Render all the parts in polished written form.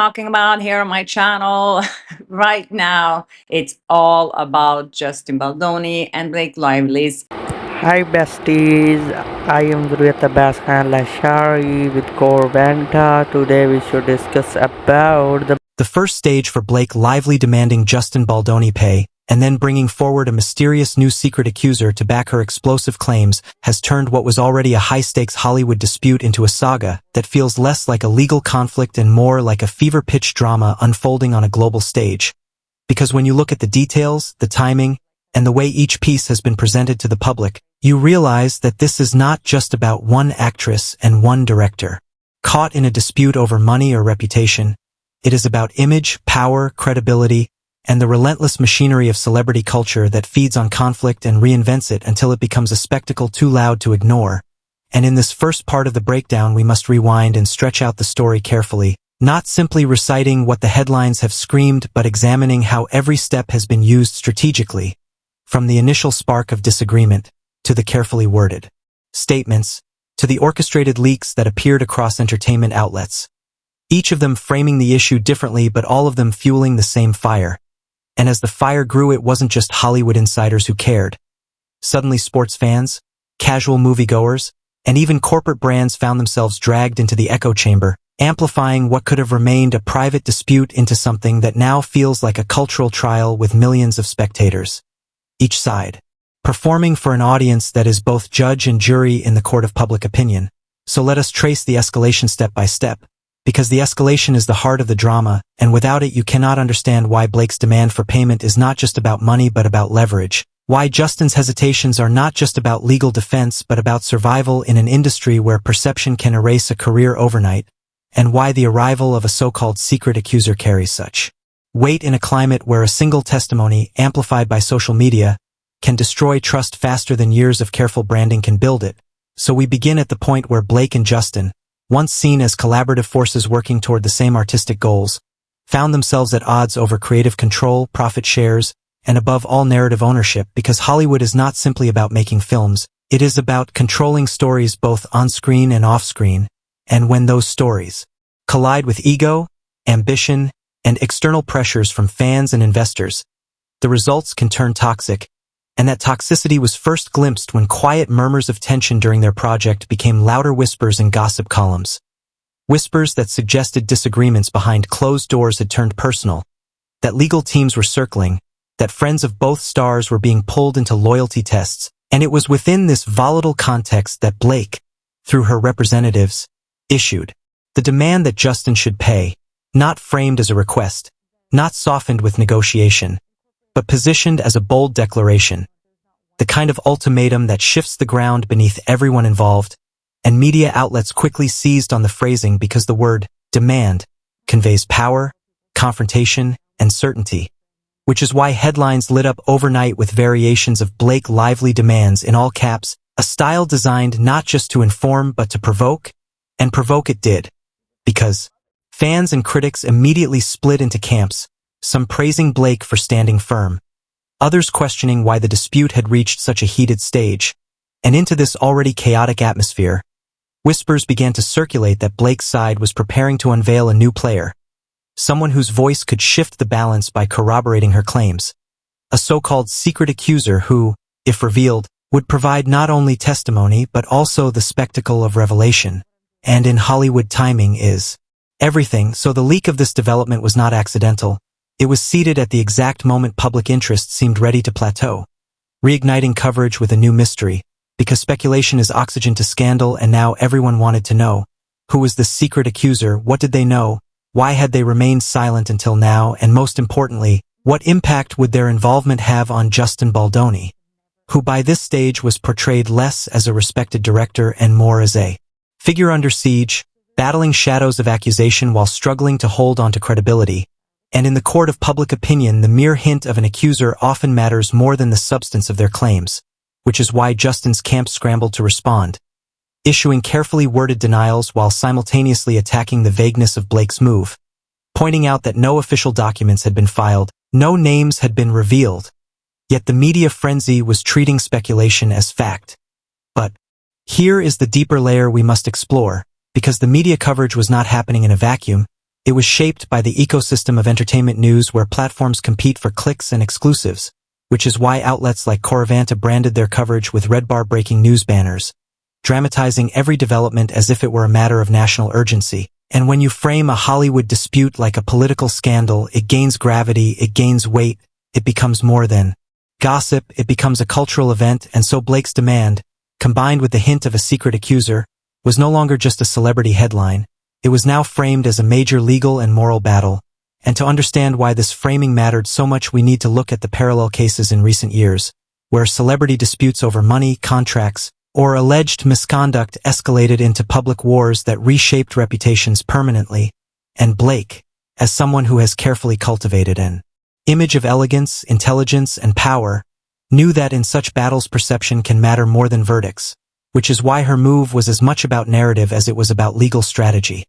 talking about here on my channel right now. It's all about Justin Baldoni and Blake Lively's. Hi besties, I am Durya Bashan Lashari with Corventa. Today we should discuss about The first stage for Blake Lively demanding Justin Baldoni pay, and then bringing forward a mysterious new secret accuser to back her explosive claims, has turned what was already a high-stakes Hollywood dispute into a saga that feels less like a legal conflict and more like a fever-pitch drama unfolding on a global stage. Because when you look at the details, the timing, and the way each piece has been presented to the public, you realize that this is not just about one actress and one director. Caught in a dispute over money or reputation, it is about image, power, credibility, and the relentless machinery of celebrity culture that feeds on conflict and reinvents it until it becomes a spectacle too loud to ignore. And in this first part of the breakdown, we must rewind and stretch out the story carefully, not simply reciting what the headlines have screamed, but examining how every step has been used strategically, from the initial spark of disagreement, to the carefully worded statements, to the orchestrated leaks that appeared across entertainment outlets. Each of them framing the issue differently, but all of them fueling the same fire. And as the fire grew, it wasn't just Hollywood insiders who cared. Suddenly sports fans, casual moviegoers, and even corporate brands found themselves dragged into the echo chamber, amplifying what could have remained a private dispute into something that now feels like a cultural trial with millions of spectators. Each side performing for an audience that is both judge and jury in the court of public opinion. So let us trace the escalation step by step, because the escalation is the heart of the drama, and without it you cannot understand why Blake's demand for payment is not just about money but about leverage, why Justin's hesitations are not just about legal defense but about survival in an industry where perception can erase a career overnight, and why the arrival of a so-called secret accuser carries such weight in a climate where a single testimony, amplified by social media, can destroy trust faster than years of careful branding can build it. So we begin at the point where Blake and Justin, once seen as collaborative forces working toward the same artistic goals, found themselves at odds over creative control, profit shares, and above all narrative ownership, because Hollywood is not simply about making films, it is about controlling stories both on-screen and off-screen, and when those stories collide with ego, ambition, and external pressures from fans and investors, the results can turn toxic, and that toxicity was first glimpsed when quiet murmurs of tension during their project became louder whispers in gossip columns. Whispers that suggested disagreements behind closed doors had turned personal, that legal teams were circling, that friends of both stars were being pulled into loyalty tests, and it was within this volatile context that Blake, through her representatives, issued the demand that Justin should pay, not framed as a request, not softened with negotiation, but positioned as a bold declaration, the kind of ultimatum that shifts the ground beneath everyone involved, and media outlets quickly seized on the phrasing because the word demand conveys power, confrontation, and certainty, which is why headlines lit up overnight with variations of Blake Lively demands in all caps, a style designed not just to inform but to provoke, and provoke it did, because fans and critics immediately split into camps, some praising Blake for standing firm, others questioning why the dispute had reached such a heated stage. And into this already chaotic atmosphere, whispers began to circulate that Blake's side was preparing to unveil a new player, someone whose voice could shift the balance by corroborating her claims, a so-called secret accuser who, if revealed, would provide not only testimony but also the spectacle of revelation. And in Hollywood, timing is everything, so the leak of this development was not accidental. It was seeded at the exact moment public interest seemed ready to plateau, reigniting coverage with a new mystery, because speculation is oxygen to scandal, and now everyone wanted to know, who was this secret accuser, what did they know, why had they remained silent until now, and most importantly, what impact would their involvement have on Justin Baldoni, who by this stage was portrayed less as a respected director and more as a figure under siege, battling shadows of accusation while struggling to hold on to credibility. And in the court of public opinion, the mere hint of an accuser often matters more than the substance of their claims, which is why Justin's camp scrambled to respond, issuing carefully worded denials while simultaneously attacking the vagueness of Blake's move, pointing out that no official documents had been filed, no names had been revealed, yet the media frenzy was treating speculation as fact. But here is the deeper layer we must explore, because the media coverage was not happening in a vacuum, It was shaped by the ecosystem of entertainment news where platforms compete for clicks and exclusives, which is why outlets like Corvanta branded their coverage with red bar breaking news banners, dramatizing every development as if it were a matter of national urgency. And when you frame a Hollywood dispute like a political scandal, it gains gravity, it gains weight, it becomes more than gossip, it becomes a cultural event, and so Blake's demand, combined with the hint of a secret accuser, was no longer just a celebrity headline. It was now framed as a major legal and moral battle, and to understand why this framing mattered so much we need to look at the parallel cases in recent years, where celebrity disputes over money, contracts, or alleged misconduct escalated into public wars that reshaped reputations permanently, and Blake, as someone who has carefully cultivated an image of elegance, intelligence, and power, knew that in such battles perception can matter more than verdicts, which is why her move was as much about narrative as it was about legal strategy.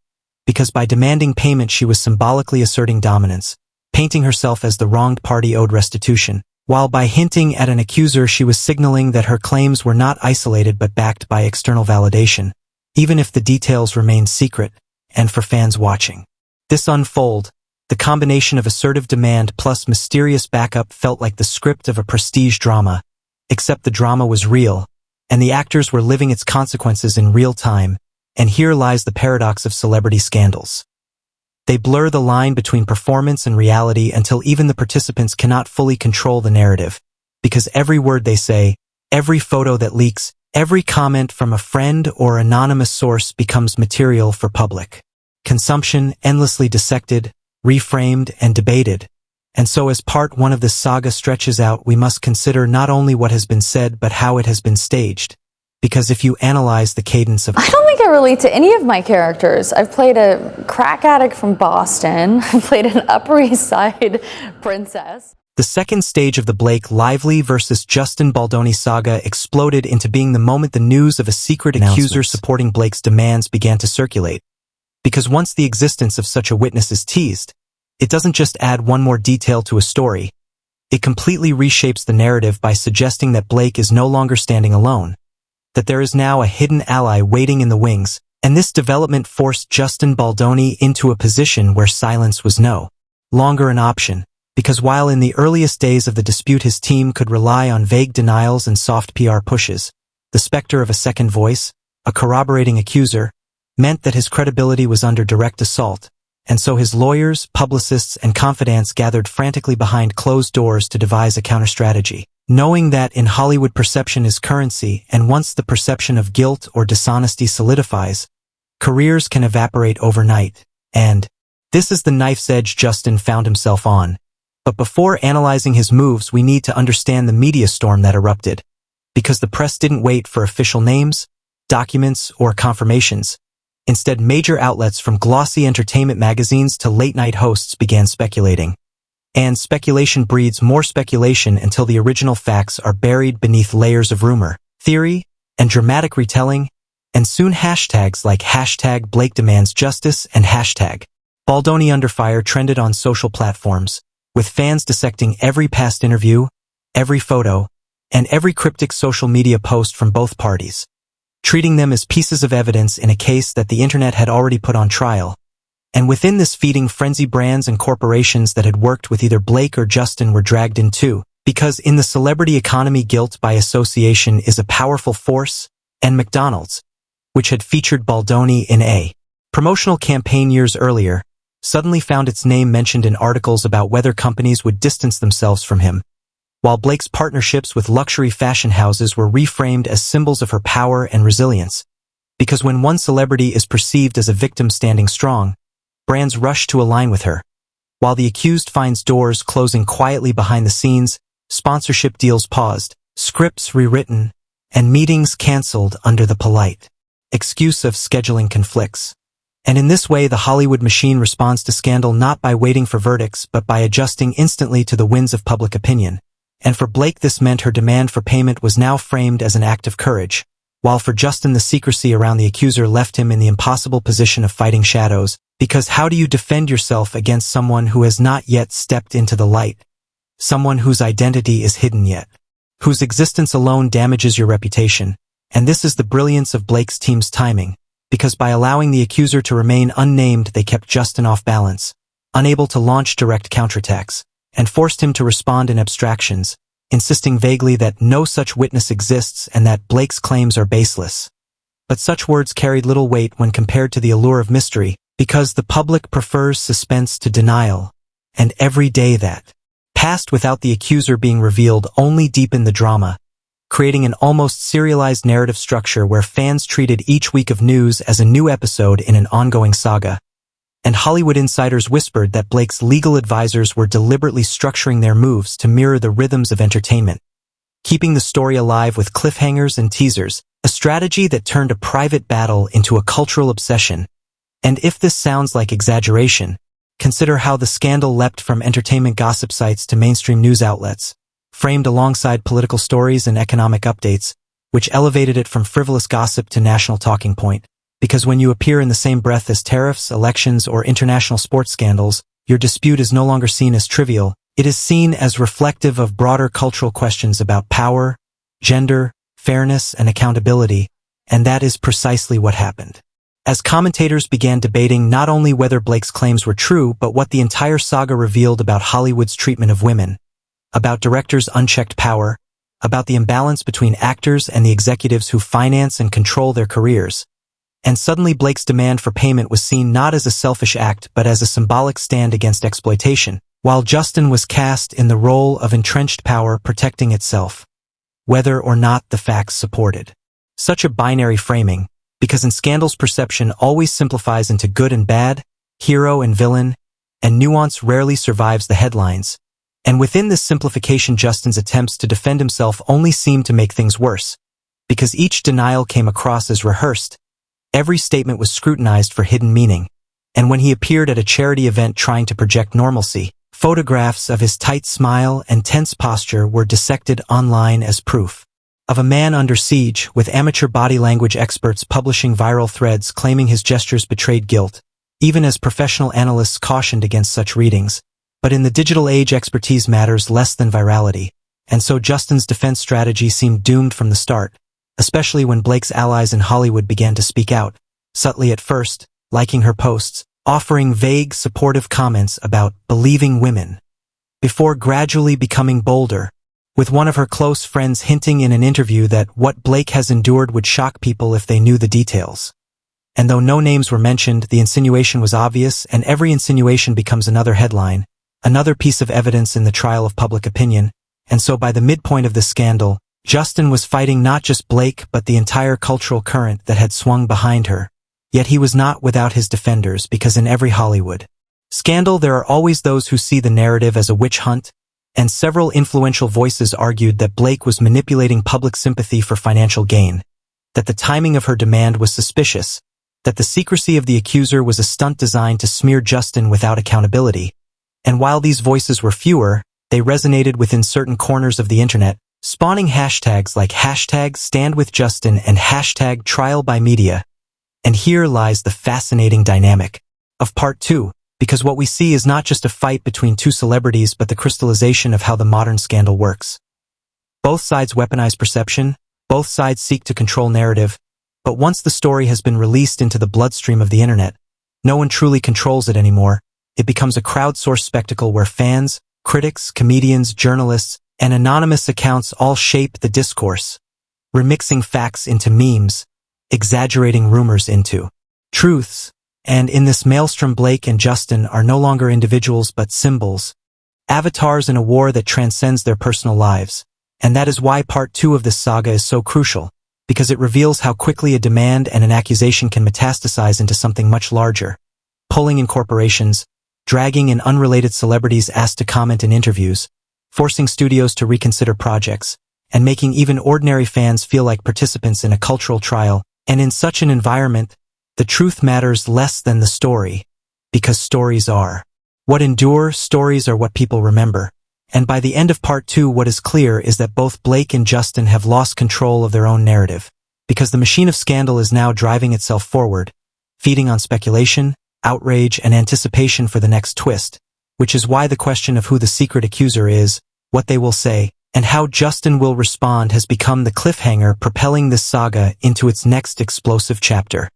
Because by demanding payment she was symbolically asserting dominance, painting herself as the wronged party owed restitution, while by hinting at an accuser she was signaling that her claims were not isolated but backed by external validation, even if the details remained secret, and for fans watching this unfold, the combination of assertive demand plus mysterious backup felt like the script of a prestige drama, except the drama was real, and the actors were living its consequences in real time, and here lies the paradox of celebrity scandals. They blur the line between performance and reality until even the participants cannot fully control the narrative, because every word they say, every photo that leaks, every comment from a friend or anonymous source becomes material for public consumption, endlessly dissected, reframed, and debated. And so as part one of this saga stretches out, we must consider not only what has been said but how it has been staged. Because if you analyze the cadence of... I don't think I relate to any of my characters. I've played a crack addict from Boston. I've played an Upper East Side princess. The second stage of the Blake Lively versus Justin Baldoni saga exploded into being the moment the news of a secret accuser supporting Blake's demands began to circulate. Because once the existence of such a witness is teased, it doesn't just add one more detail to a story. It completely reshapes the narrative by suggesting that Blake is no longer standing alone, that there is now a hidden ally waiting in the wings, and this development forced Justin Baldoni into a position where silence was no longer an option, because while in the earliest days of the dispute his team could rely on vague denials and soft PR pushes, the specter of a second voice, a corroborating accuser, meant that his credibility was under direct assault, and so his lawyers, publicists, and confidants gathered frantically behind closed doors to devise a counter-strategy, knowing that in Hollywood perception is currency, and once the perception of guilt or dishonesty solidifies, careers can evaporate overnight, and this is the knife's edge Justin found himself on. But before analyzing his moves, we need to understand the media storm that erupted, because the press didn't wait for official names, documents, or confirmations. Instead, major outlets from glossy entertainment magazines to late-night hosts began speculating. And speculation breeds more speculation until the original facts are buried beneath layers of rumor, theory, and dramatic retelling, and soon hashtags like hashtag Blake demands justice and hashtag Baldoni under fire trended on social platforms, with fans dissecting every past interview, every photo, and every cryptic social media post from both parties, treating them as pieces of evidence in a case that the internet had already put on trial. And within this feeding frenzy, brands and corporations that had worked with either Blake or Justin were dragged in too, because in the celebrity economy guilt by association is a powerful force, and McDonald's, which had featured Baldoni in a promotional campaign years earlier, suddenly found its name mentioned in articles about whether companies would distance themselves from him, while Blake's partnerships with luxury fashion houses were reframed as symbols of her power and resilience. Because when one celebrity is perceived as a victim standing strong, brands rush to align with her. While the accused finds doors closing quietly behind the scenes, sponsorship deals paused, scripts rewritten, and meetings canceled under the polite excuse of scheduling conflicts. And in this way, the Hollywood machine responds to scandal not by waiting for verdicts but by adjusting instantly to the winds of public opinion. And for Blake this meant her demand for payment was now framed as an act of courage, while for Justin the secrecy around the accuser left him in the impossible position of fighting shadows, because how do you defend yourself against someone who has not yet stepped into the light, someone whose identity is hidden yet, whose existence alone damages your reputation? And this is the brilliance of Blake's team's timing, because by allowing the accuser to remain unnamed they kept Justin off balance, unable to launch direct counterattacks, and forced him to respond in abstractions, insisting vaguely that no such witness exists and that Blake's claims are baseless. But such words carried little weight when compared to the allure of mystery, because the public prefers suspense to denial, and every day that passed without the accuser being revealed only deepened the drama, creating an almost serialized narrative structure where fans treated each week of news as a new episode in an ongoing saga. And Hollywood insiders whispered that Blake's legal advisors were deliberately structuring their moves to mirror the rhythms of entertainment, keeping the story alive with cliffhangers and teasers, a strategy that turned a private battle into a cultural obsession. And if this sounds like exaggeration, consider how the scandal leapt from entertainment gossip sites to mainstream news outlets, framed alongside political stories and economic updates, which elevated it from frivolous gossip to national talking point. Because when you appear in the same breath as tariffs, elections, or international sports scandals, your dispute is no longer seen as trivial. It is seen as reflective of broader cultural questions about power, gender, fairness, and accountability, and that is precisely what happened. As commentators began debating not only whether Blake's claims were true, but what the entire saga revealed about Hollywood's treatment of women, about directors' unchecked power, about the imbalance between actors and the executives who finance and control their careers. And suddenly Blake's demand for payment was seen not as a selfish act but as a symbolic stand against exploitation, while Justin was cast in the role of entrenched power protecting itself, whether or not the facts supported. Such a binary framing, because in scandals perception always simplifies into good and bad, hero and villain, and nuance rarely survives the headlines. And within this simplification Justin's attempts to defend himself only seemed to make things worse, because each denial came across as rehearsed. Every statement was scrutinized for hidden meaning, and when he appeared at a charity event trying to project normalcy, photographs of his tight smile and tense posture were dissected online as proof of a man under siege, with amateur body language experts publishing viral threads claiming his gestures betrayed guilt, even as professional analysts cautioned against such readings. But in the digital age, expertise matters less than virality, and so Justin's defense strategy seemed doomed from the start, especially when Blake's allies in Hollywood began to speak out, subtly at first, liking her posts, offering vague, supportive comments about believing women, before gradually becoming bolder, with one of her close friends hinting in an interview that what Blake has endured would shock people if they knew the details. And though no names were mentioned, the insinuation was obvious, and every insinuation becomes another headline, another piece of evidence in the trial of public opinion. And so by the midpoint of this scandal, Justin was fighting not just Blake but the entire cultural current that had swung behind her. Yet he was not without his defenders, because in every Hollywood scandal there are always those who see the narrative as a witch hunt, and several influential voices argued that Blake was manipulating public sympathy for financial gain, that the timing of her demand was suspicious, that the secrecy of the accuser was a stunt designed to smear Justin without accountability. And while these voices were fewer, they resonated within certain corners of the internet, spawning hashtags like #StandWithJustin and #TrialByMedia. And here lies the fascinating dynamic of part 2, because what we see is not just a fight between two celebrities but the crystallization of how the modern scandal works. Both sides weaponize perception, both sides seek to control narrative, but once the story has been released into the bloodstream of the internet, no one truly controls it anymore. It becomes a crowdsourced spectacle where fans, critics, comedians, journalists, and anonymous accounts all shape the discourse, remixing facts into memes, exaggerating rumors into truths. And in this maelstrom, Blake and Justin are no longer individuals but symbols, avatars in a war that transcends their personal lives. And that is why part 2 of this saga is so crucial, because it reveals how quickly a demand and an accusation can metastasize into something much larger, pulling in corporations, dragging in unrelated celebrities asked to comment in interviews, forcing studios to reconsider projects, and making even ordinary fans feel like participants in a cultural trial. And in such an environment, the truth matters less than the story, because stories are what endure, stories are what people remember. And by the end of part 2, what is clear is that both Blake and Justin have lost control of their own narrative, because the machine of scandal is now driving itself forward, feeding on speculation, outrage, and anticipation for the next twist, which is why the question of who the secret accuser is, what they will say, and how Justin will respond has become the cliffhanger propelling this saga into its next explosive chapter.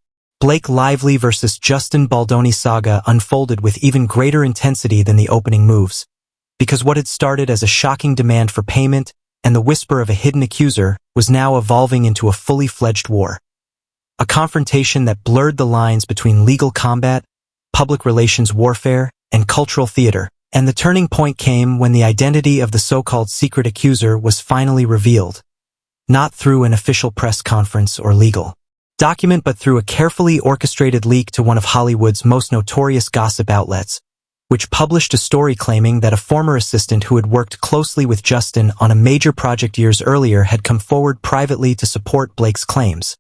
Blake Lively versus Justin Baldoni saga unfolded with even greater intensity than the opening moves, because what had started as a shocking demand for payment and the whisper of a hidden accuser was now evolving into a fully fledged war. A confrontation that blurred the lines between legal combat, public relations warfare, and cultural theater, and the turning point came when the identity of the so-called secret accuser was finally revealed, not through an official press conference or legal document but through a carefully orchestrated leak to one of Hollywood's most notorious gossip outlets, which published a story claiming that a former assistant who had worked closely with Justin on a major project years earlier had come forward privately to support Blake's claims.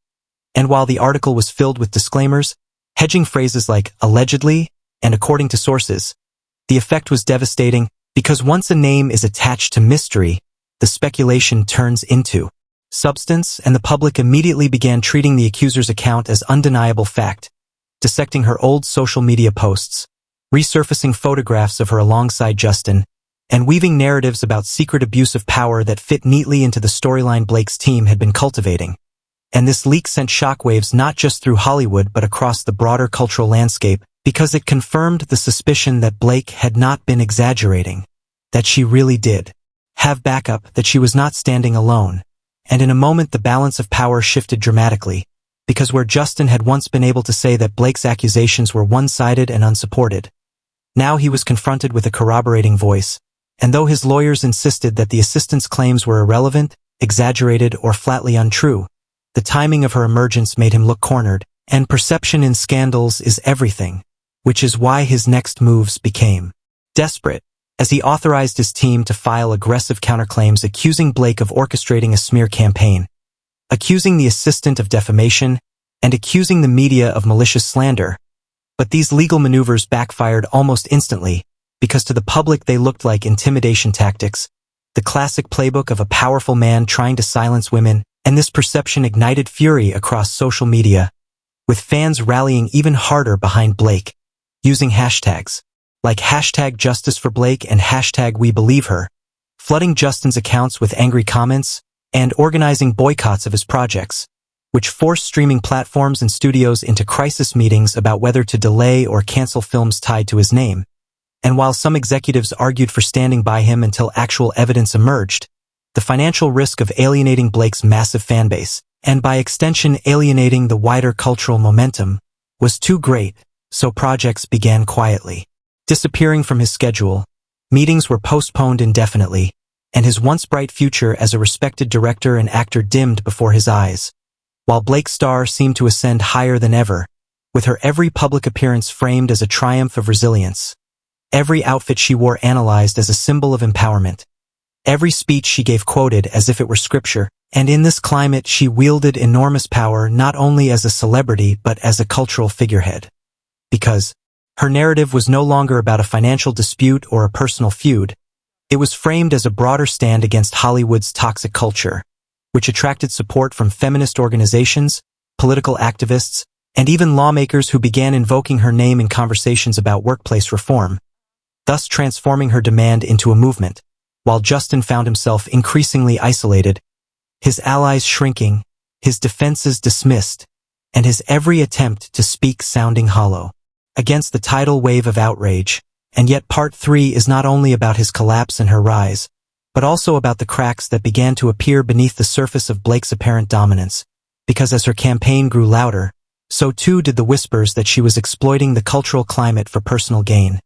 And while the article was filled with disclaimers, hedging phrases like allegedly and according to sources, the effect was devastating because once a name is attached to mystery, the speculation turns into substance, and the public immediately began treating the accuser's account as undeniable fact, dissecting her old social media posts, resurfacing photographs of her alongside Justin, and weaving narratives about secret abuse of power that fit neatly into the storyline Blake's team had been cultivating. And this leak sent shockwaves not just through Hollywood but across the broader cultural landscape because it confirmed the suspicion that Blake had not been exaggerating, that she really did have backup, that she was not standing alone. And in a moment the balance of power shifted dramatically, because where Justin had once been able to say that Blake's accusations were one-sided and unsupported, now he was confronted with a corroborating voice, and though his lawyers insisted that the assistant's claims were irrelevant, exaggerated, or flatly untrue, the timing of her emergence made him look cornered, and perception in scandals is everything, which is why his next moves became desperate, as he authorized his team to file aggressive counterclaims accusing Blake of orchestrating a smear campaign, accusing the assistant of defamation, and accusing the media of malicious slander. But these legal maneuvers backfired almost instantly, because to the public they looked like intimidation tactics, the classic playbook of a powerful man trying to silence women, and this perception ignited fury across social media, with fans rallying even harder behind Blake, using hashtags like #JusticeForBlake and #WeBelieveHer, flooding Justin's accounts with angry comments, and organizing boycotts of his projects, which forced streaming platforms and studios into crisis meetings about whether to delay or cancel films tied to his name. And while some executives argued for standing by him until actual evidence emerged, the financial risk of alienating Blake's massive fanbase, and by extension alienating the wider cultural momentum, was too great, so projects began quietly disappearing from his schedule, meetings were postponed indefinitely, and his once bright future as a respected director and actor dimmed before his eyes, while Blake's star seemed to ascend higher than ever, with her every public appearance framed as a triumph of resilience, every outfit she wore analyzed as a symbol of empowerment, every speech she gave quoted as if it were scripture, and in this climate she wielded enormous power not only as a celebrity but as a cultural figurehead. Because her narrative was no longer about a financial dispute or a personal feud. It was framed as a broader stand against Hollywood's toxic culture, which attracted support from feminist organizations, political activists, and even lawmakers who began invoking her name in conversations about workplace reform, thus transforming her demand into a movement. While Justin found himself increasingly isolated, his allies shrinking, his defenses dismissed, and his every attempt to speak sounding hollow against the tidal wave of outrage. And yet part 3 is not only about his collapse and her rise, but also about the cracks that began to appear beneath the surface of Blake's apparent dominance, because as her campaign grew louder, so too did the whispers that she was exploiting the cultural climate for personal gain,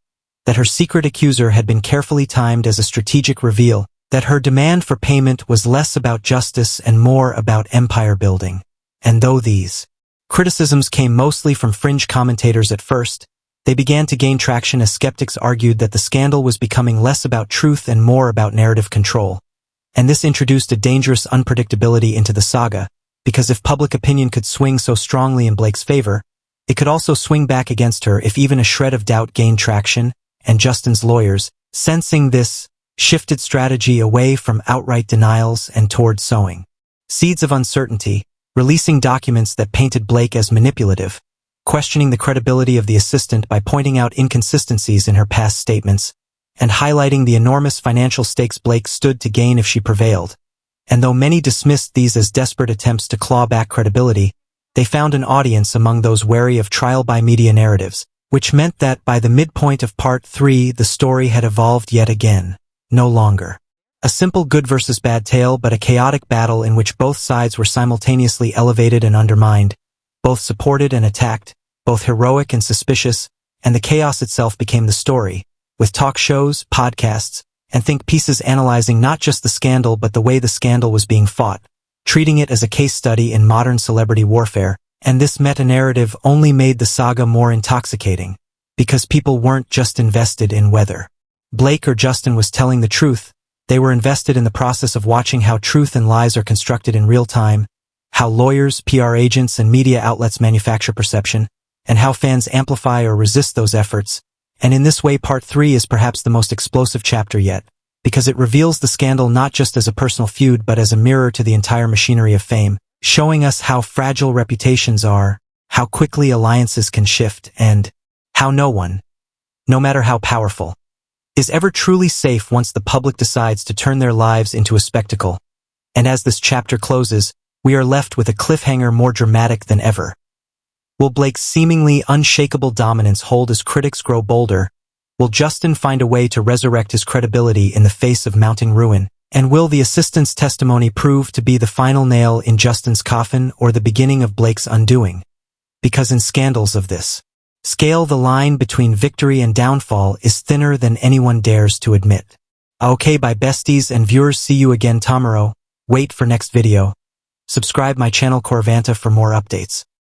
that her secret accuser had been carefully timed as a strategic reveal, that her demand for payment was less about justice and more about empire building. And though these criticisms came mostly from fringe commentators at first, they began to gain traction as skeptics argued that the scandal was becoming less about truth and more about narrative control. And this introduced a dangerous unpredictability into the saga, because if public opinion could swing so strongly in Blake's favor, it could also swing back against her if even a shred of doubt gained traction, and Justin's lawyers, sensing this, shifted strategy away from outright denials and toward sowing seeds of uncertainty, releasing documents that painted Blake as manipulative, questioning the credibility of the assistant by pointing out inconsistencies in her past statements, and highlighting the enormous financial stakes Blake stood to gain if she prevailed. And though many dismissed these as desperate attempts to claw back credibility, They found an audience among those wary of trial-by-media narratives, which meant that by the midpoint of Part 3 the story had evolved yet again. No longer a simple good versus bad tale, but a chaotic battle in which both sides were simultaneously elevated and undermined, both supported and attacked, both heroic and suspicious, and the chaos itself became the story, with talk shows, podcasts, and think pieces analyzing not just the scandal but the way the scandal was being fought, treating it as a case study in modern celebrity warfare. And this meta-narrative only made the saga more intoxicating, because people weren't just invested in whether Blake or Justin was telling the truth. They were invested in the process of watching how truth and lies are constructed in real time, how lawyers, PR agents, and media outlets manufacture perception, and how fans amplify or resist those efforts. And in this way, Part 3 is perhaps the most explosive chapter yet, because it reveals the scandal not just as a personal feud but as a mirror to the entire machinery of fame, showing us how fragile reputations are, how quickly alliances can shift, and how no one, no matter how powerful, is ever truly safe once the public decides to turn their lives into a spectacle. And as this chapter closes, we are left with a cliffhanger more dramatic than ever. Will Blake's seemingly unshakable dominance hold as critics grow bolder? Will Justin find a way to resurrect his credibility in the face of mounting ruin? And will the assistant's testimony prove to be the final nail in Justin's coffin or the beginning of Blake's undoing? Because in scandals of this scale, the line between victory and downfall is thinner than anyone dares to admit. Okay, bye besties and viewers, see you again tomorrow. Wait for next video. Subscribe my channel Corvanta for more updates.